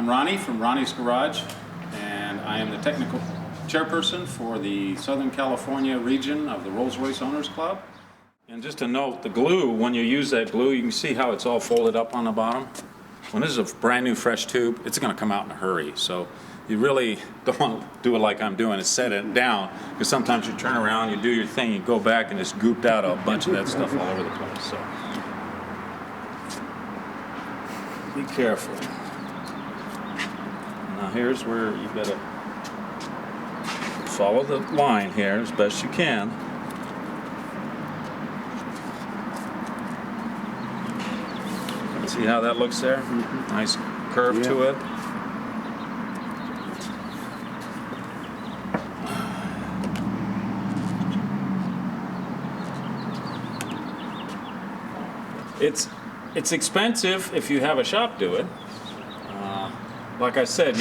I'm Ronnie from Ronnie's Garage, and I am the technical chairperson for the Southern California region of the Rolls-Royce Owners Club. And just to note, the glue, when you use that glue, you can see how it's all folded up on the bottom. When this is a brand new fresh tube, it's going to come out in a hurry. So you really don't want to do it like I'm doing, is set it down, because sometimes you turn around, you do your thing, you go back and it's gooped out a bunch of that stuff all over the place. So be careful. Now here's where you've got to follow the line here as best you can. See how that looks there? Mm-hmm. Nice curve to it. It's expensive if you have a shop do it. Like I said,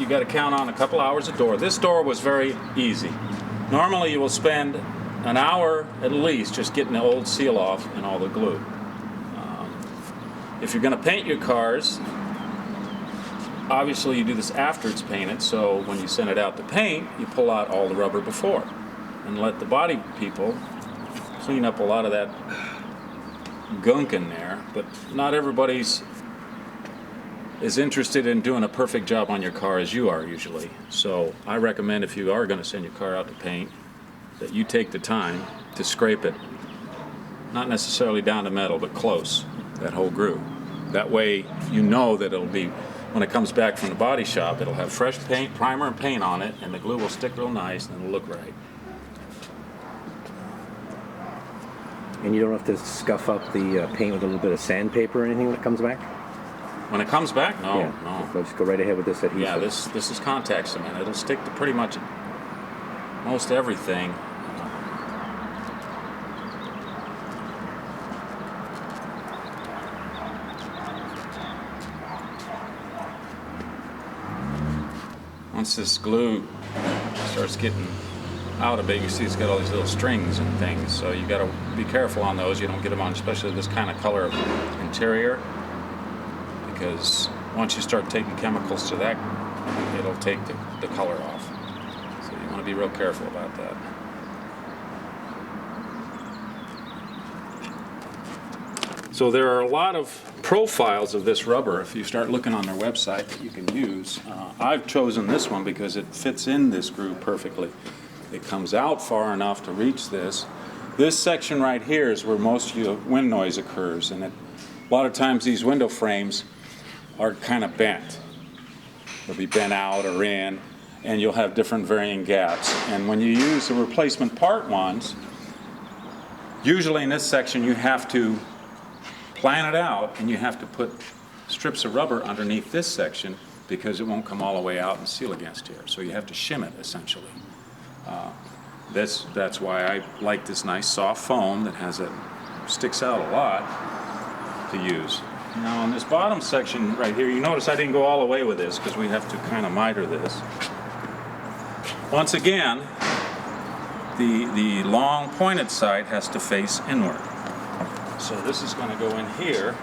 you got to count on a couple hours a door. This door was very easy. Normally you will spend an hour at least just getting the old seal off and all the glue. If you're going to paint your cars, obviously you do this after it's painted, so when you send it out to paint, you pull out all the rubber before and let the body people clean up a lot of that gunk in there. But not everybody's as interested in doing a perfect job on your car as you are usually. So I recommend, if you are going to send your car out to paint, that you take the time to scrape it, not necessarily down to metal, but close, that whole groove. That way you know that it'll be, when it comes back from the body shop, it'll have fresh paint, primer and paint on it, and the glue will stick real nice and it'll look right. And you don't have to scuff up the paint with a little bit of sandpaper or anything when it comes back? When it comes back? No, yeah. no. So just go right ahead with this adhesive. Yeah, this is contact cement. It'll stick to pretty much most everything. Once this glue starts getting out a bit, you see it's got all these little strings and things, so you got to be careful on those. You don't get them on, especially this kind of color of interior, because once you start taking chemicals to that, it'll take the color off. So you want to be real careful about that. So there are a lot of profiles of this rubber if you start looking on their website that you can use. I've chosen this one because it fits in this groove perfectly. It comes out far enough to reach this. This section right here is where most of your wind noise occurs, and a lot of times these window frames are kind of bent. They'll be bent out or in, and you'll have different varying gaps. And when you use the replacement part ones, usually in this section you have to plan it out, and you have to put strips of rubber underneath this section because it won't come all the way out and seal against here. So you have to shim it essentially. That's why I like this nice soft foam that sticks out a lot to use. Now on this bottom section right here, you notice I didn't go all the way with this because we have to kind of miter this. Once again, the long pointed side has to face inward. So this is going to go in here.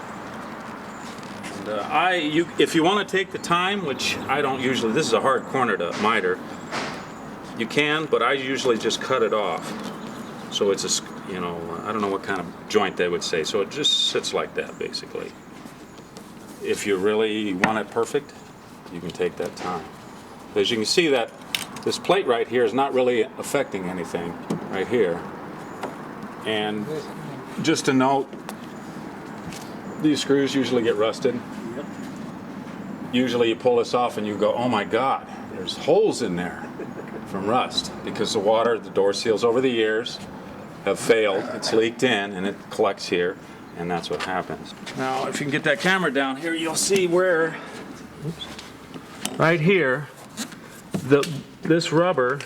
And if you want to take the time, which I don't usually, this is a hard corner to miter, you can, but I usually just cut it off. So it's I don't know what kind of joint they would say. So it just sits like that basically. If you really want it perfect, you can take that time. As you can see, that this plate right here is not really affecting anything right here. And just a note, these screws usually get rusted. Yep. Usually you pull this off and you go, oh my God, there's holes in there from rust, because the water, the door seals over the years have failed, it's leaked in and it collects here, and that's what happens. Now if you can get that camera down here, you'll see where, right here, this rubber,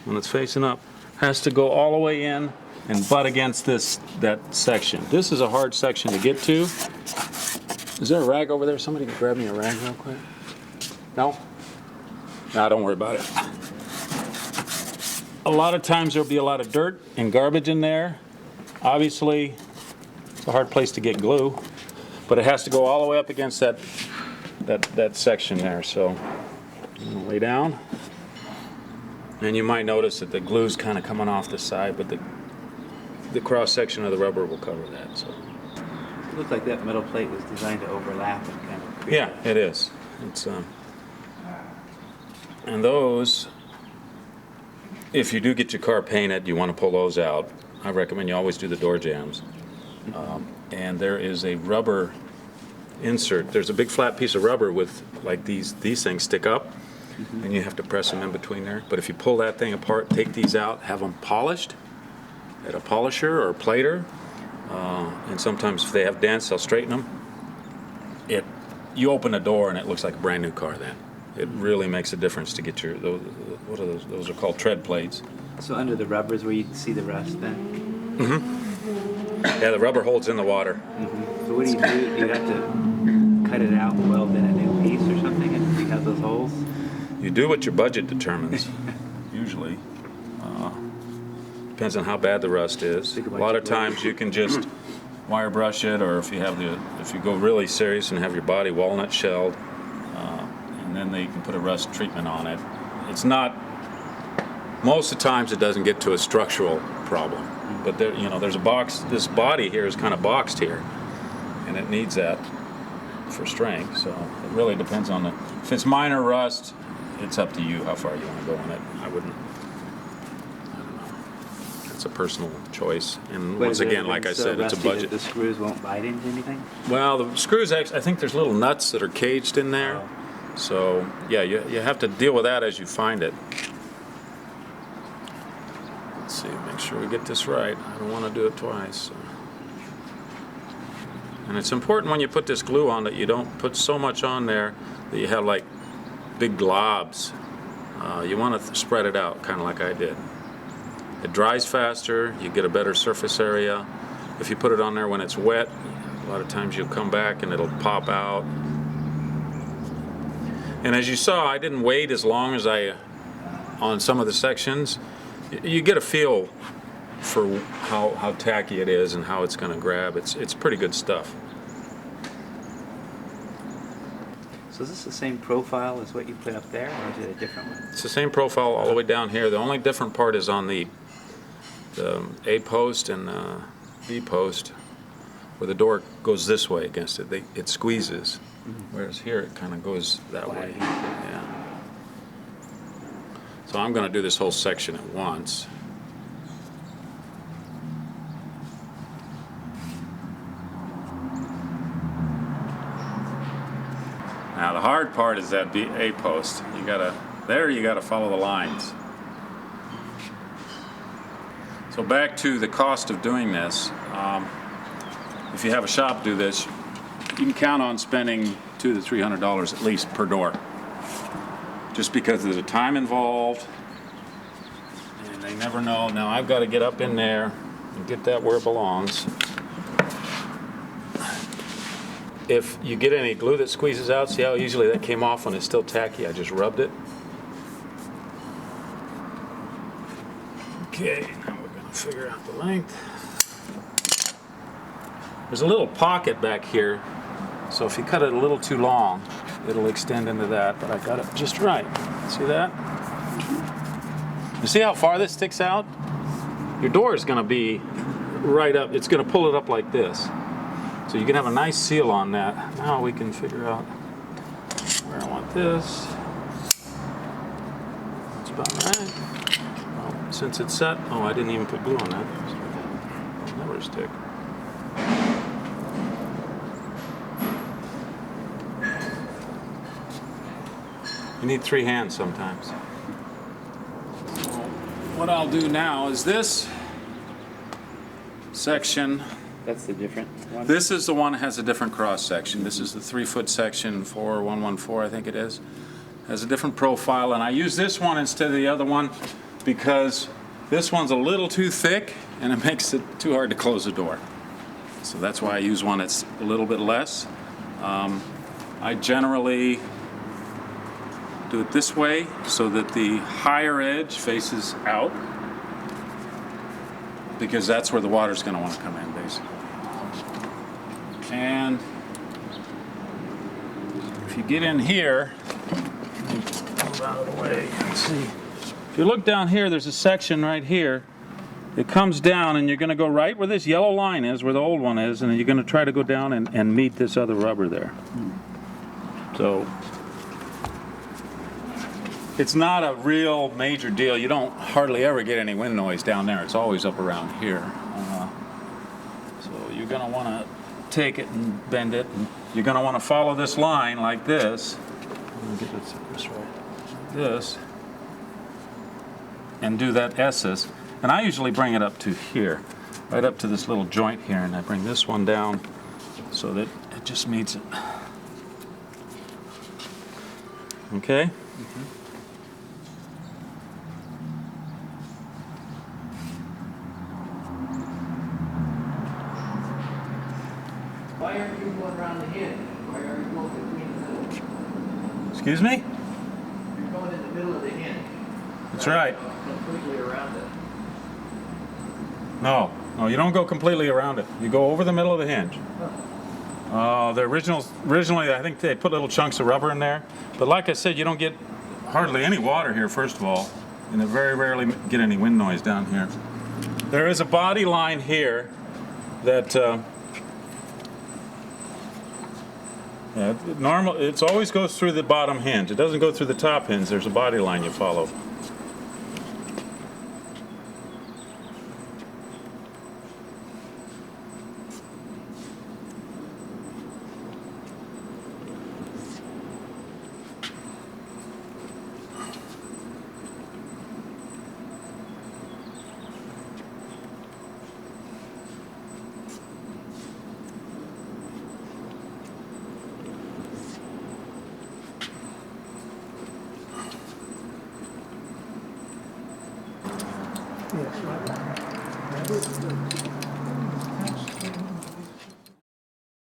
when it's facing up, has to go all the way in and butt against that section. This is a hard section to get to. Is there a rag over there? Somebody can grab me a rag real quick. No? No, don't worry about it. A lot of times there'll be a lot of dirt and garbage in there. Obviously, it's a hard place to get glue, but it has to go all the way up against that that section there. So I'm gonna lay down, and you might notice that the glue's kind of coming off the side, but the cross section of the rubber will cover that. So It looked like that metal plate was designed to overlap and kind of create. yeah, it is. It's and those, if you do get your car painted, you want to pull those out. I recommend you always do the door jambs. And there is a rubber insert. There's a big flat piece of rubber with like these things stick up, and you have to press them in between there. But if you pull that thing apart, take these out, have them polished at a polisher or a plater, and sometimes if they have dents, they'll straighten them. You open the door and it looks like a brand new car then. It really makes a difference to get your, what are those? Those are called tread plates. So under the rubber is where you can see the rust then? Yeah, the rubber holds in the water. So what do? You have to cut it out and weld in a new piece or something if you have those holes? You do what your budget determines, usually. Depends on how bad the rust is. A lot of times you can just wire brush it, or if you go really serious and have your body walnut shelled, and then you can put a rust treatment on it. It's not, most of the times it doesn't get to a structural problem, but there's a box. This body here is kind of boxed here, and it needs that for strength. So it really depends on if it's minor rust, it's up to you how far you want to go on it. I don't know. It's a personal choice, and But once again, like I said, it's a rusty that budget. the screws won't bite into anything? Well, the screws, actually, I think there's little nuts that are caged in there. Oh. So, yeah, you have to deal with that as you find it. Let's see, make sure we get this right. I don't want to do it twice. And it's important when you put this glue on that you don't put so much on there that you have like big globs. You want to spread it out, kind of like I did. It dries faster, you get a better surface area. If you put it on there when it's wet, a lot of times you'll come back and it'll pop out. And as you saw, I didn't wait as long as on some of the sections. You get a feel for how tacky it is and how it's going to grab. It's pretty good stuff. So is this the same profile as what you put up there, or is it a different one? It's the same profile all the way down here. The only different part is on the A post and B post, where the door goes this way against it. It squeezes, whereas here it kind of goes that way. Yeah. So I'm going to do this whole section at once. Now the hard part is that A post. You gotta follow the lines. So back to the cost of doing this. If you have a shop do this, you can count on spending $200 to $300 at least per door, just because of the time involved. And they never know. Now I've got to get up in there and get that where it belongs. If you get any glue that squeezes out, see how usually that came off when it's still tacky? I just rubbed it. Okay, now we're going to figure out the length. There's a little pocket back here, so if you cut it a little too long, it'll extend into that, but I got it just right. See that? You see how far this sticks out? Your door is going to be right up. It's going to pull it up like this. So you can have a nice seal on that. Now we can figure out where I want this. That's about right. Well, since it's set, I didn't even put glue on that. It'll never stick. You need 3 hands sometimes. So what I'll do now is this section. That's the different one? This is the one that has a different cross section. This is the 3-foot section, 4114, I think it is. Has a different profile, and I use this one instead of the other one because this one's a little too thick and it makes it too hard to close the door. So that's why I use one that's a little bit less. I generally do it this way so that the higher edge faces out, because that's where the water's going to want to come in, basically. And if you get in here, move out of the way. Let's see. If you look down here, there's a section right here. It comes down, and you're going to go right where this yellow line is, where the old one is, and you're going to try to go down and meet this other rubber there. So it's not a real major deal. You don't hardly ever get any wind noise down there. It's always up around here. So you're going to want to take it and bend it. And you're going to want to follow this line like this. Let me get this right. This. And do that S's. And I usually bring it up to here. Right up to this little joint here. And I bring this one down so that it just meets it. Okay? Why aren't you going around the hinge? Why are you going between the middle? Excuse me? You're going in the middle of the hinge. That's right. Completely around it. No, you don't go completely around it. You go over the middle of the hinge. Originally, I think they put little chunks of rubber in there. But like I said, you don't get hardly any water here, first of all. And you very rarely get any wind noise down here. There is a body line here that it always goes through the bottom hinge. It doesn't go through the top hinge. There's a body line you follow. Yes.